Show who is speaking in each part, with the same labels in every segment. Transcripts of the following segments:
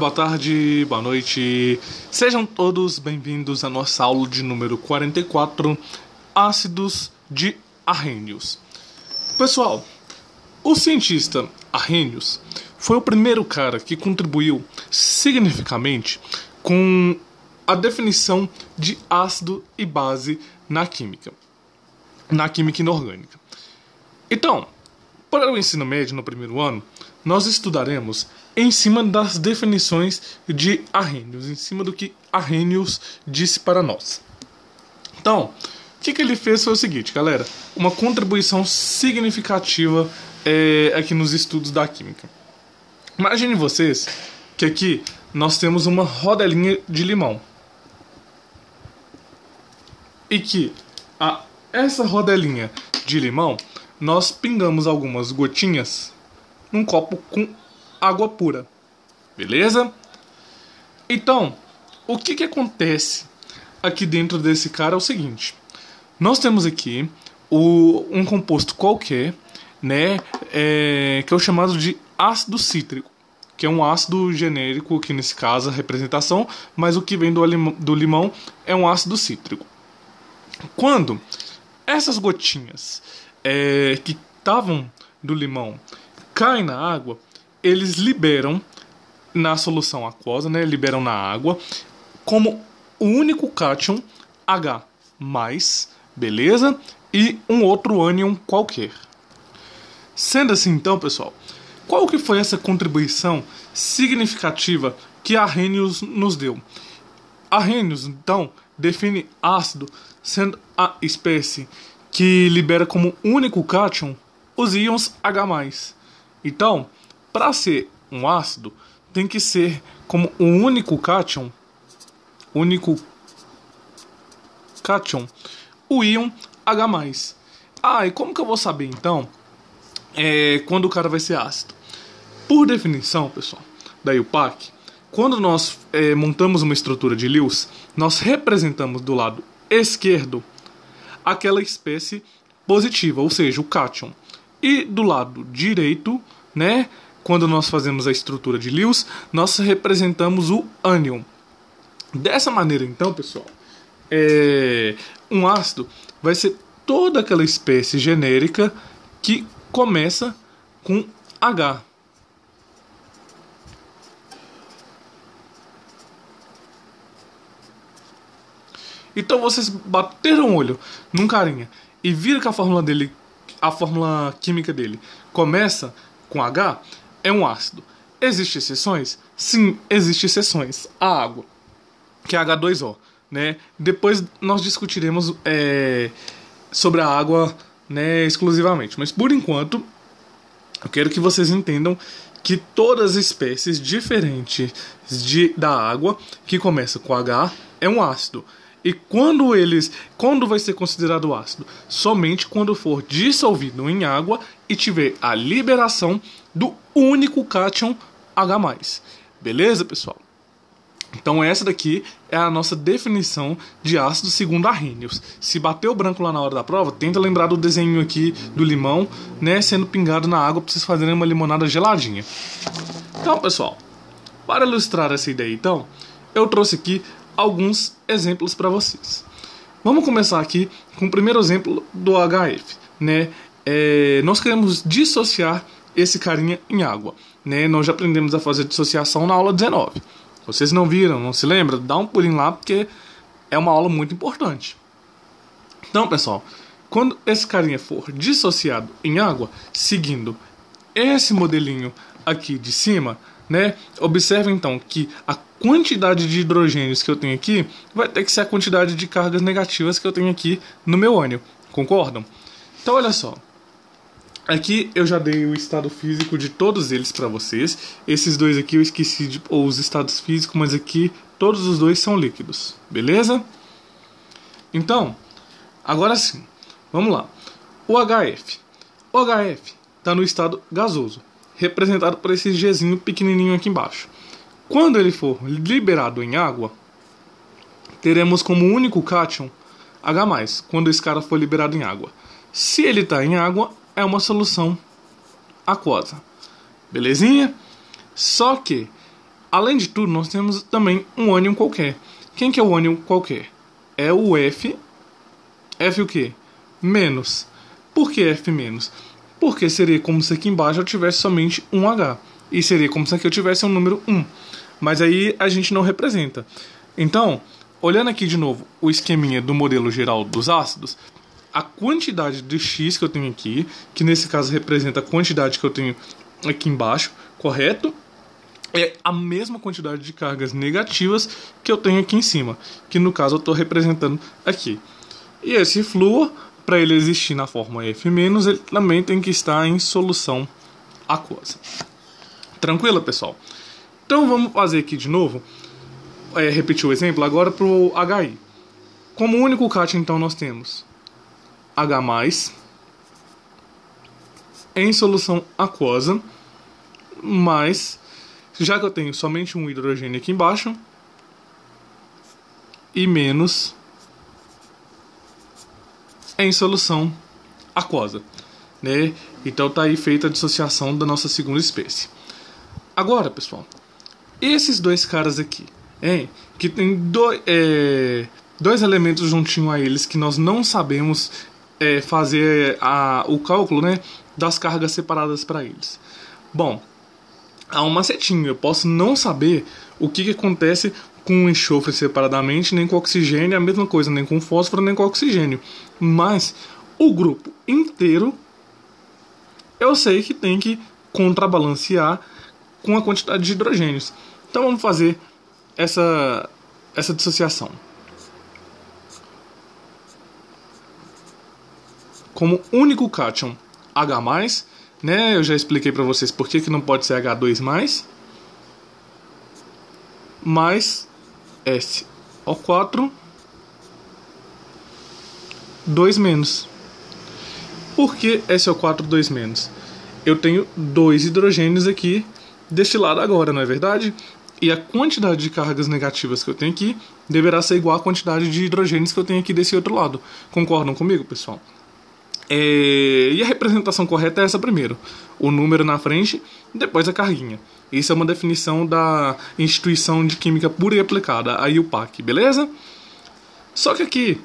Speaker 1: Boa tarde, boa noite. Sejam todos bem-vindos à nossa aula de número 44, ácidos de Arrhenius. Pessoal, o cientista Arrhenius foi o primeiro cara que contribuiu significativamente com a definição de ácido e base na química inorgânica. Então, para o ensino médio no primeiro ano, nós estudaremos em cima das definições de Arrhenius, em cima do que Arrhenius disse para nós. Então, o que ele fez foi o seguinte, galera, uma contribuição significativa aqui nos estudos da química. Imagine vocês que aqui nós temos uma rodelinha de limão e que essa rodelinha de limão nós pingamos algumas gotinhas num copo com água pura, beleza? Então, o que acontece aqui dentro desse cara é o seguinte: nós temos aqui um composto qualquer, né, que é o chamado de ácido cítrico, que é um ácido genérico, aqui nesse caso a representação, mas o que vem do limão é um ácido cítrico. Quando essas gotinhas que estavam do limão caem na água, eles liberam na solução aquosa, né, liberam na água, como o único cátion H+, beleza? E um outro ânion qualquer. Sendo assim, então, pessoal, qual que foi essa contribuição significativa que Arrhenius nos deu? Arrhenius, então, define ácido sendo a espécie que libera como único cátion os íons H+. Então, para ser um ácido, tem que ser como um único cátion, o íon H+. E como que eu vou saber, então, quando o cara vai ser ácido? Por definição, pessoal, da IUPAC, quando nós montamos uma estrutura de Lewis, nós representamos do lado esquerdo aquela espécie positiva, ou seja, o cátion. E do lado direito, né, quando nós fazemos a estrutura de Lewis, nós representamos o ânion. Dessa maneira, então, pessoal, um ácido vai ser toda aquela espécie genérica que começa com H. Então vocês bateram o olho num carinha e viram que a fórmula dele, a fórmula química dele, começa com H, é um ácido. Existem exceções? Sim, existem exceções. A água, que é H2O, né? Depois nós discutiremos sobre a água, né, exclusivamente. Mas por enquanto, eu quero que vocês entendam que todas as espécies diferentes da água que começa com H é um ácido. E quando vai ser considerado ácido? Somente quando for dissolvido em água e tiver a liberação do único cátion H+. Beleza, pessoal? Então essa daqui é a nossa definição de ácido segundo Arrhenius. Se bater o branco lá na hora da prova, tenta lembrar do desenho aqui do limão, né, sendo pingado na água para vocês fazerem uma limonada geladinha. Então, pessoal, para ilustrar essa ideia, então, eu trouxe aqui alguns exemplos para vocês. Vamos começar aqui com o primeiro exemplo do HF, né? Nós queremos dissociar esse carinha em água, né? Nós já aprendemos a fazer dissociação na aula 19. Vocês não viram, não se lembram? Dá um pulinho lá porque é uma aula muito importante. Então, pessoal, quando esse carinha for dissociado em água, seguindo esse modelinho aqui de cima, né? Observe então que a quantidade de hidrogênios que eu tenho aqui vai ter que ser a quantidade de cargas negativas que eu tenho aqui no meu ânion. Concordam? Então olha só. Aqui eu já dei o estado físico de todos eles para vocês. Esses dois aqui eu esqueci de pôr os estados físicos, mas aqui todos os dois são líquidos. Beleza? Então, agora sim. Vamos lá. O HF. O HF está no estado gasoso, representado por esse Gzinho pequenininho aqui embaixo. Quando ele for liberado em água, teremos como único cátion H+, quando esse cara for liberado em água. Se ele está em água, é uma solução aquosa. Belezinha? Só que Além de tudo, nós temos também um ânion qualquer. Quem que é o ânion qualquer? É o F. F o quê? Menos. Por que F menos? Porque seria como se aqui embaixo eu tivesse somente um H. E seria como se aqui eu tivesse um número 1. Mas aí a gente não representa. Então, olhando aqui de novo o esqueminha do modelo geral dos ácidos, a quantidade de X que eu tenho aqui, que nesse caso representa a quantidade que eu tenho aqui embaixo, correto? É a mesma quantidade de cargas negativas que eu tenho aqui em cima, que no caso eu estou representando aqui. E esse flúor, para ele existir na forma F-, ele também tem que estar em solução aquosa. Tranquilo, pessoal? Então vamos fazer aqui de novo, repetir o exemplo agora para o HI. Como único cátion, então, nós temos H+, em solução aquosa, mas, já que eu tenho somente um hidrogênio aqui embaixo, e menos em solução aquosa, né? Então tá aí feita a dissociação da nossa segunda espécie. Agora, pessoal, esses dois caras aqui, que tem dois elementos juntinho a eles que nós não sabemos fazer o cálculo, né, das cargas separadas para eles. Bom, há um macetinho. Eu posso não saber o que acontece com o enxofre separadamente, nem com o oxigênio, a mesma coisa, nem com o fósforo, nem com o oxigênio. Mas o grupo inteiro, eu sei que tem que contrabalancear com a quantidade de hidrogênios. Então vamos fazer essa dissociação. Como único cátion H+, né? Eu já expliquei para vocês por que não pode ser H2+, mais SO4, 2-. Por que SO4, 2-? Eu tenho 2 hidrogênios aqui deste lado agora, não é verdade? E a quantidade de cargas negativas que eu tenho aqui deverá ser igual à quantidade de hidrogênios que eu tenho aqui desse outro lado. Concordam comigo, pessoal? E a representação correta é essa primeiro. O número na frente, depois a carguinha. Isso é uma definição da Instituição de Química Pura e Aplicada, a IUPAC, beleza? Só que aqui,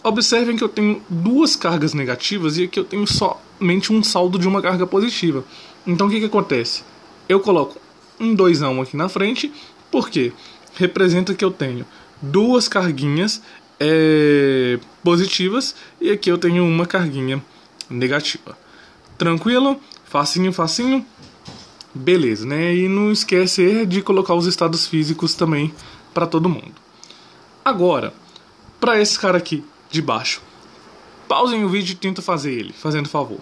Speaker 1: observem que eu tenho 2 cargas negativas e aqui eu tenho somente um saldo de uma carga positiva. Então o que acontece? Eu coloco um 2 aqui na frente, porque representa que eu tenho 2 carguinhas positivas e aqui eu tenho uma carguinha negativa. Tranquilo? Facinho, facinho? Beleza, né? E não esquecer de colocar os estados físicos também para todo mundo. Agora, para esse cara aqui de baixo, pausem o vídeo e tenta fazer ele, fazendo favor.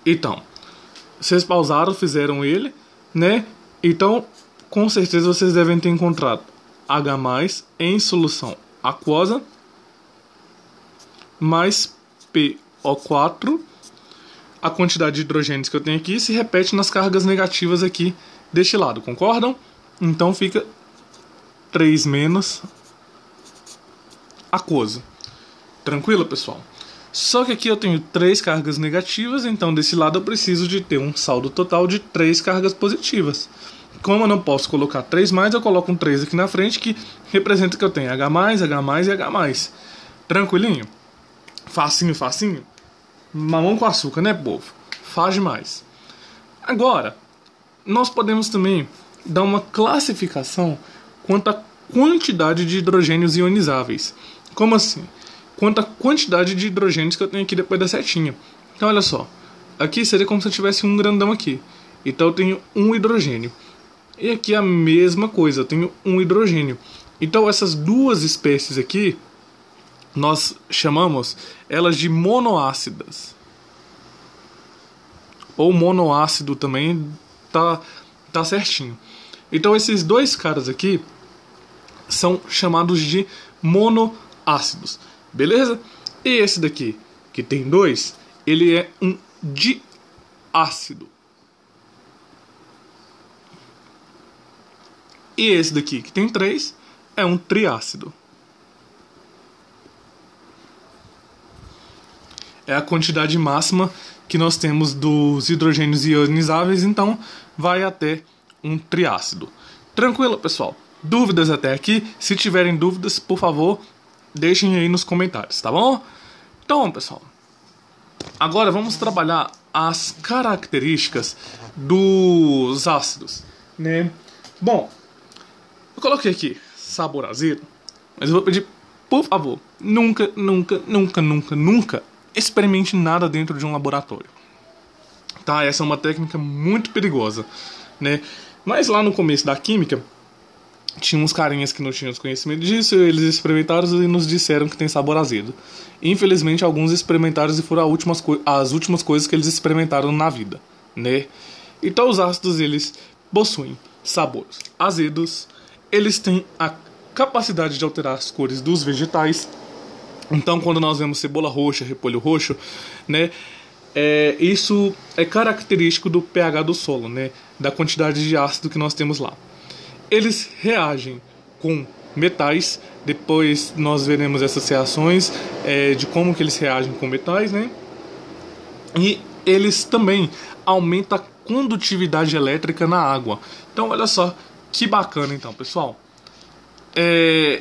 Speaker 1: Então, vocês pausaram, fizeram ele, né? Então, com certeza vocês devem ter encontrado H+ em solução aquosa mais PO4. A quantidade de hidrogênios que eu tenho aqui se repete nas cargas negativas aqui deste lado, concordam? Então fica 3- aquoso. Tranquilo, pessoal? Só que aqui eu tenho 3 cargas negativas, então desse lado eu preciso de ter um saldo total de 3 cargas positivas. Como eu não posso colocar 3+, eu coloco um 3 aqui na frente, que representa que eu tenho H+, H+, e H+. Tranquilinho? Facinho, facinho? Mamão com açúcar, né, povo? Faz demais. Agora, nós podemos também dar uma classificação quanto à quantidade de hidrogênios ionizáveis. Como assim? Quanto à quantidade de hidrogênios que eu tenho aqui depois da setinha. Então, olha só. Aqui seria como se eu tivesse um grandão aqui. Então, eu tenho um hidrogênio. E aqui a mesma coisa, eu tenho um hidrogênio. Então essas 2 espécies aqui, nós chamamos elas de monoácidas. Ou monoácido também, tá certinho. Então esses 2 caras aqui são chamados de monoácidos. Beleza? E esse daqui, que tem 2, ele é um diácido. E esse daqui, que tem 3, é um triácido. é a quantidade máxima que nós temos dos hidrogênios ionizáveis, então vai até um triácido. Tranquilo, pessoal? Dúvidas até aqui? Se tiverem dúvidas, por favor, deixem aí nos comentários, tá bom? Então, pessoal, agora vamos trabalhar as características dos ácidos, né? Bom, eu coloquei aqui sabor azedo, mas eu vou pedir, por favor, nunca experimente nada dentro de um laboratório, tá? Essa é uma técnica muito perigosa, né? Mas lá no começo da química, tinha uns carinhas que não tinham conhecimento disso, eles experimentaram e nos disseram que tem sabor azedo. Infelizmente, alguns experimentaram e foram as últimas coisas que eles experimentaram na vida, né? Então, os ácidos, eles possuem sabores azedos, eles têm a capacidade de alterar as cores dos vegetais. Então, quando nós vemos cebola roxa, repolho roxo, né? Isso é característico do pH do solo, né? Da quantidade de ácido que nós temos lá. Eles reagem com metais, depois nós veremos essas reações de como que eles reagem com metais, né? E eles também aumentam a condutividade elétrica na água. Então olha só que bacana então, pessoal.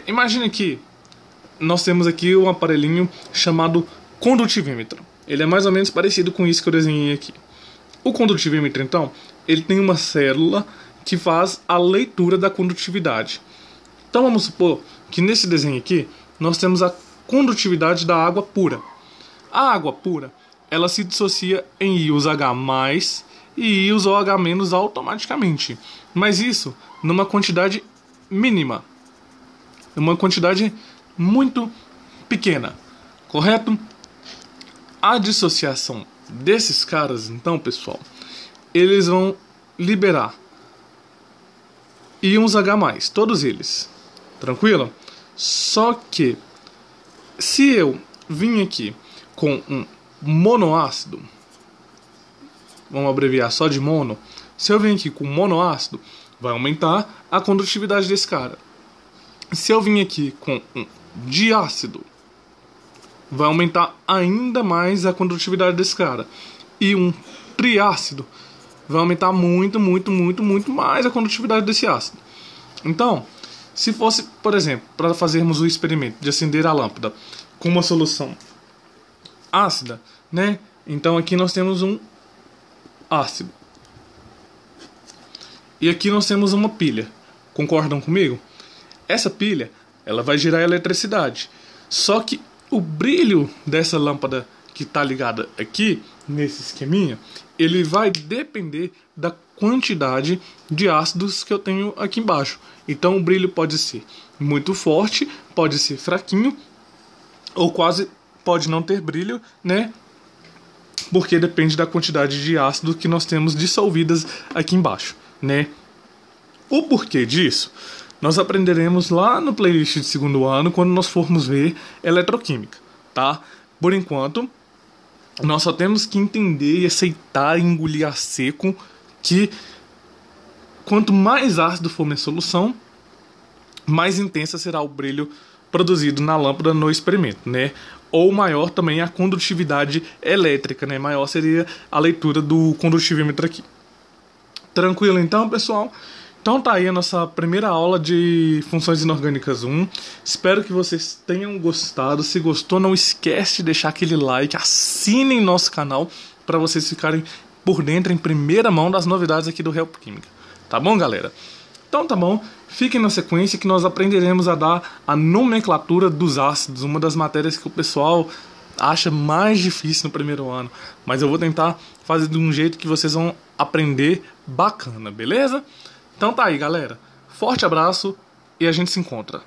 Speaker 1: Imagine que nós temos aqui um aparelhinho chamado condutivímetro. Ele é mais ou menos parecido com isso que eu desenhei aqui. O condutivímetro, então, ele tem uma célula que faz a leitura da condutividade. Então vamos supor que nesse desenho aqui nós temos a condutividade da água pura. A água pura, ela se dissocia em íons H+, e íons OH- automaticamente. Mas isso numa quantidade mínima. Uma quantidade muito pequena. Correto? A dissociação desses caras, então, pessoal, eles vão liberar íons H+, todos eles. Tranquilo? Só que se eu vim aqui com um monoácido, vamos abreviar só de mono. Se eu vim aqui com monoácido, vai aumentar a condutividade desse cara. Se eu vim aqui com um diácido, vai aumentar ainda mais a condutividade desse cara. E um triácido vai aumentar muito mais a condutividade desse ácido. Então, se fosse, por exemplo, para fazermos o experimento de acender a lâmpada com uma solução ácida, né? Então aqui nós temos um ácido. E aqui nós temos uma pilha. Concordam comigo? Essa pilha, ela vai gerar eletricidade. Só que o brilho dessa lâmpada que está ligada aqui, nesse esqueminha, ele vai depender da quantidade de ácidos que eu tenho aqui embaixo. Então o brilho pode ser muito forte, pode ser fraquinho, ou quase pode não ter brilho, né? Porque depende da quantidade de ácido que nós temos dissolvidas aqui embaixo, né? O porquê disso, nós aprenderemos lá no playlist de segundo ano, quando nós formos ver eletroquímica, tá? Por enquanto, nós só temos que entender e aceitar e engolir a seco que quanto mais ácido for minha solução, mais intensa será o brilho produzido na lâmpada no experimento, né? Ou maior também a condutividade elétrica, né? Maior seria a leitura do condutivímetro aqui. Tranquilo então, pessoal? Então tá aí a nossa primeira aula de funções inorgânicas 1. Espero que vocês tenham gostado. Se gostou, não esquece de deixar aquele like, assinem nosso canal para vocês ficarem por dentro em primeira mão das novidades aqui do Help Química. Tá bom, galera? Então tá bom, fiquem na sequência que nós aprenderemos a dar a nomenclatura dos ácidos, uma das matérias que o pessoal acha mais difícil no primeiro ano. Mas eu vou tentar fazer de um jeito que vocês vão aprender bacana, beleza? Então tá aí, galera. Forte abraço e a gente se encontra.